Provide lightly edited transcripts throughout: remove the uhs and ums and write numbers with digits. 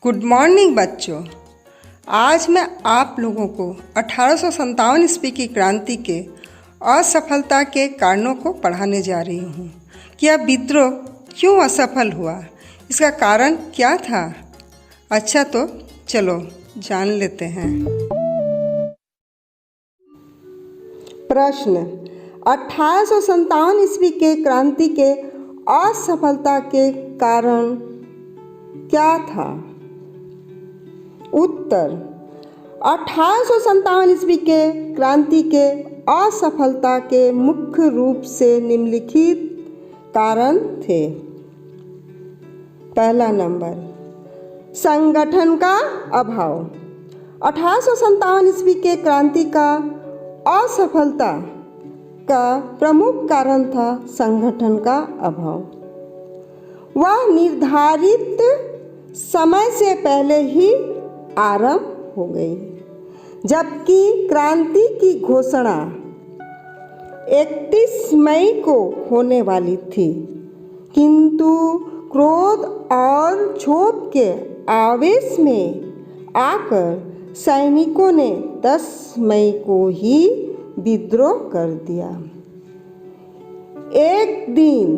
Good morning बच्चों। आज मैं आप लोगों को 1857 ईस्वी की क्रांति के असफलता के कारणों को पढ़ाने जा रही हूँ कि यह विद्रोह क्यों असफल हुआ, इसका कारण क्या था। अच्छा तो चलो जान लेते हैं। प्रश्न, 1857 ईस्वी के क्रांति के असफलता के कारण क्या था। उत्तर, 1857 ईस्वी के क्रांति के असफलता के मुख्य रूप से निम्नलिखित कारण थे। पहला नंबर, संगठन का अभाव। 1857 ईस्वी के क्रांति का असफलता का प्रमुख कारण था संगठन का अभाव। वह निर्धारित समय से पहले ही आरंभ हो गई, जबकि क्रांति की घोषणा 31 मई को होने वाली थी, किंतु क्रोध और क्षोभ के आवेश में आकर सैनिकों ने 10 मई को ही विद्रोह कर दिया। एक दिन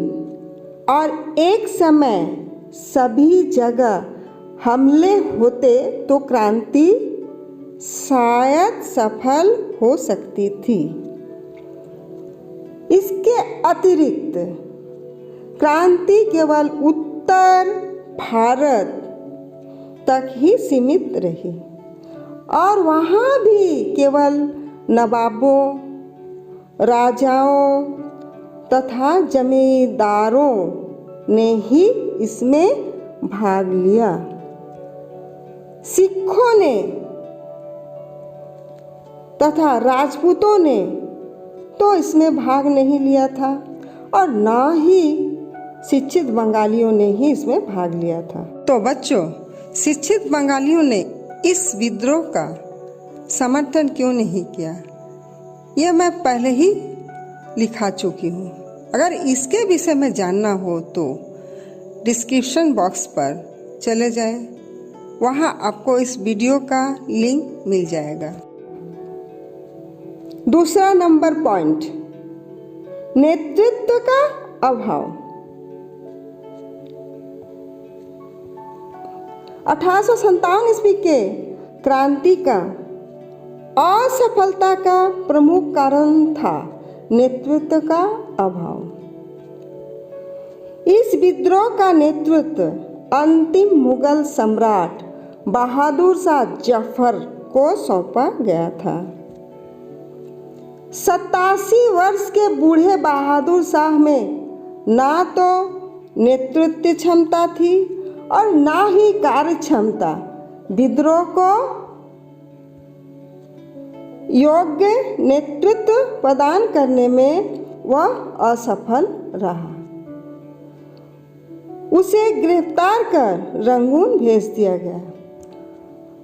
और एक समय सभी जगह हमले होते तो क्रांति शायद सफल हो सकती थी। इसके अतिरिक्त क्रांति केवल उत्तर भारत तक ही सीमित रही और वहाँ भी केवल नवाबों, राजाओं तथा जमींदारों ने ही इसमें भाग लिया। सिखों ने तथा राजपूतों ने तो इसमें भाग नहीं लिया था और ना ही शिक्षित बंगालियों ने ही इसमें भाग लिया था। तो बच्चों, शिक्षित बंगालियों ने इस विद्रोह का समर्थन क्यों नहीं किया, यह मैं पहले ही लिखा चुकी हूँ। अगर इसके विषय में जानना हो तो डिस्क्रिप्शन बॉक्स पर चले जाएं, वहाँ आपको इस वीडियो का लिंक मिल जाएगा। दूसरा नंबर पॉइंट, नेतृत्व का अभाव। 1857 ईस्वी के क्रांति का असफलता का प्रमुख कारण था नेतृत्व का अभाव। इस विद्रोह का नेतृत्व अंतिम मुगल सम्राट बहादुर शाह जफर को सौंपा गया था। 87 वर्ष के बूढ़े बहादुर शाह में ना तो नेतृत्व क्षमता थी और ना ही कार्य क्षमता। विद्रोह को योग्य नेतृत्व प्रदान करने में वह असफल रहा। उसे गिरफ्तार कर रंगून भेज दिया गया।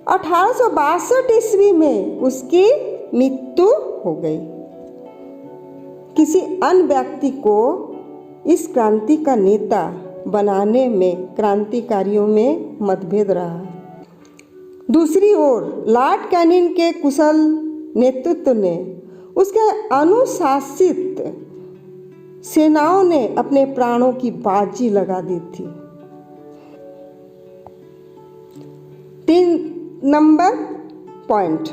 1862 ईस्वी में उसकी मृत्यु हो गई। किसी अन्य व्यक्ति को इस क्रांति का नेता बनाने में क्रांतिकारियों में मतभेद रहा। दूसरी ओर लॉर्ड कैनिंग के कुशल नेतृत्व ने उसके अनुशासित सेनाओं ने अपने प्राणों की बाजी लगा दी थी। 3 नंबर पॉइंट,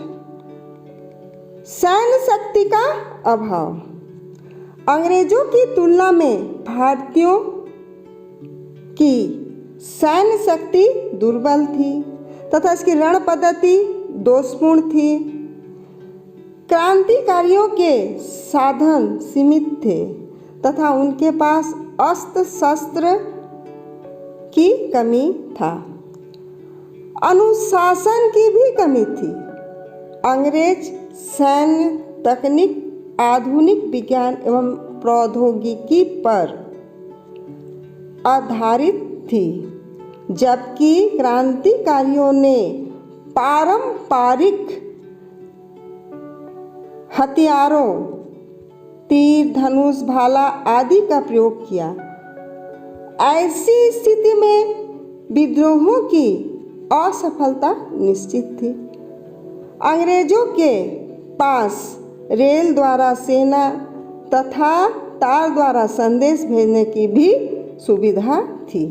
सैन्य शक्ति का अभाव। अंग्रेजों की तुलना में भारतीयों की सैन्य शक्ति दुर्बल थी तथा इसकी रण पद्धति दोषपूर्ण थी। क्रांतिकारियों के साधन सीमित थे तथा उनके पास अस्त्र शस्त्र की कमी था। अनुशासन की भी कमी थी। अंग्रेज सैन्य तकनीक आधुनिक विज्ञान एवं प्रौद्योगिकी पर आधारित थी, जबकि क्रांतिकारियों ने पारंपरिक हथियारों, तीर, धनुष, भाला आदि का प्रयोग किया। ऐसी स्थिति में विद्रोहों की असफलता निश्चित थी। अंग्रेजों के पास रेल द्वारा सेना तथा तार द्वारा संदेश भेजने की भी सुविधा थी।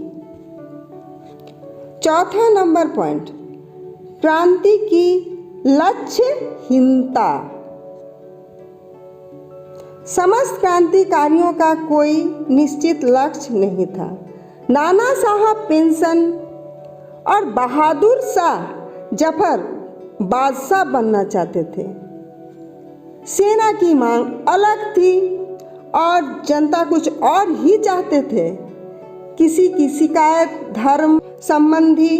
चौथा नंबर पॉइंट, क्रांति की लक्ष्यहीनता। समस्त क्रांतिकारियों का कोई निश्चित लक्ष्य नहीं था। नाना साहब पेंशन और बहादुर शाह जफर बादशाह बनना चाहते थे। सेना की मांग अलग थी और जनता कुछ और ही चाहते थे। किसी की शिकायत धर्म संबंधी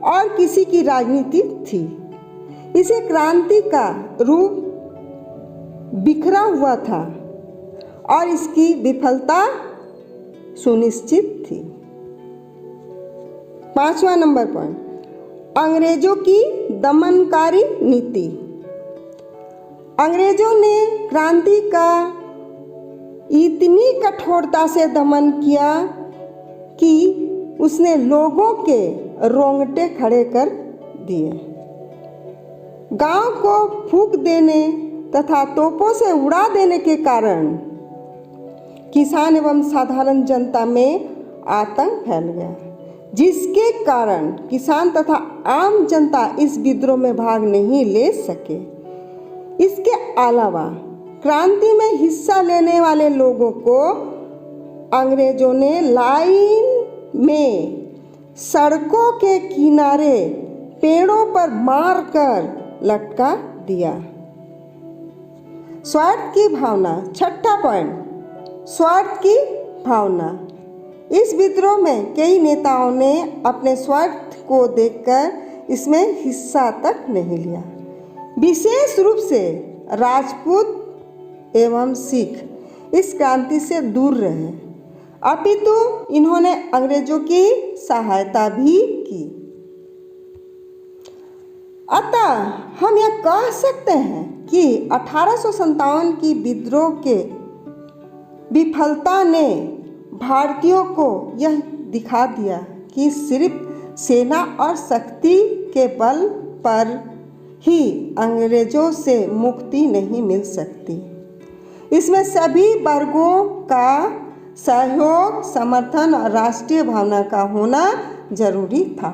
और किसी की राजनीति थी। इसे क्रांति का रूप बिखरा हुआ था और इसकी विफलता सुनिश्चित थी। पांचवा नंबर पॉइंट, अंग्रेजों की दमनकारी नीति। अंग्रेजों ने क्रांति का इतनी कठोरता से दमन किया कि उसने लोगों के रोंगटे खड़े कर दिए। गांव को फूंक देने तथा तोपों से उड़ा देने के कारण किसान एवं साधारण जनता में आतंक फैल गया, जिसके कारण किसान तथा आम जनता इस विद्रोह में भाग नहीं ले सके। इसके अलावा क्रांति में हिस्सा लेने वाले लोगों को अंग्रेजों ने लाइन में सड़कों के किनारे पेड़ों पर मारकर लटका दिया। स्वार्थ की भावना। छठा पॉइंट, स्वार्थ की भावना। इस विद्रोह में कई नेताओं ने अपने स्वार्थ को देखकर इसमें हिस्सा तक नहीं लिया। विशेष रूप से राजपूत एवं सिख इस क्रांति से दूर रहे, अपितु इन्होंने अंग्रेजों की सहायता भी की। अतः हम यह कह सकते हैं कि 1857 की विद्रोह के विफलता ने भारतीयों को यह दिखा दिया कि सिर्फ सेना और शक्ति के बल पर ही अंग्रेजों से मुक्ति नहीं मिल सकती। इसमें सभी वर्गों का सहयोग, समर्थन और राष्ट्रीय भावना का होना जरूरी था।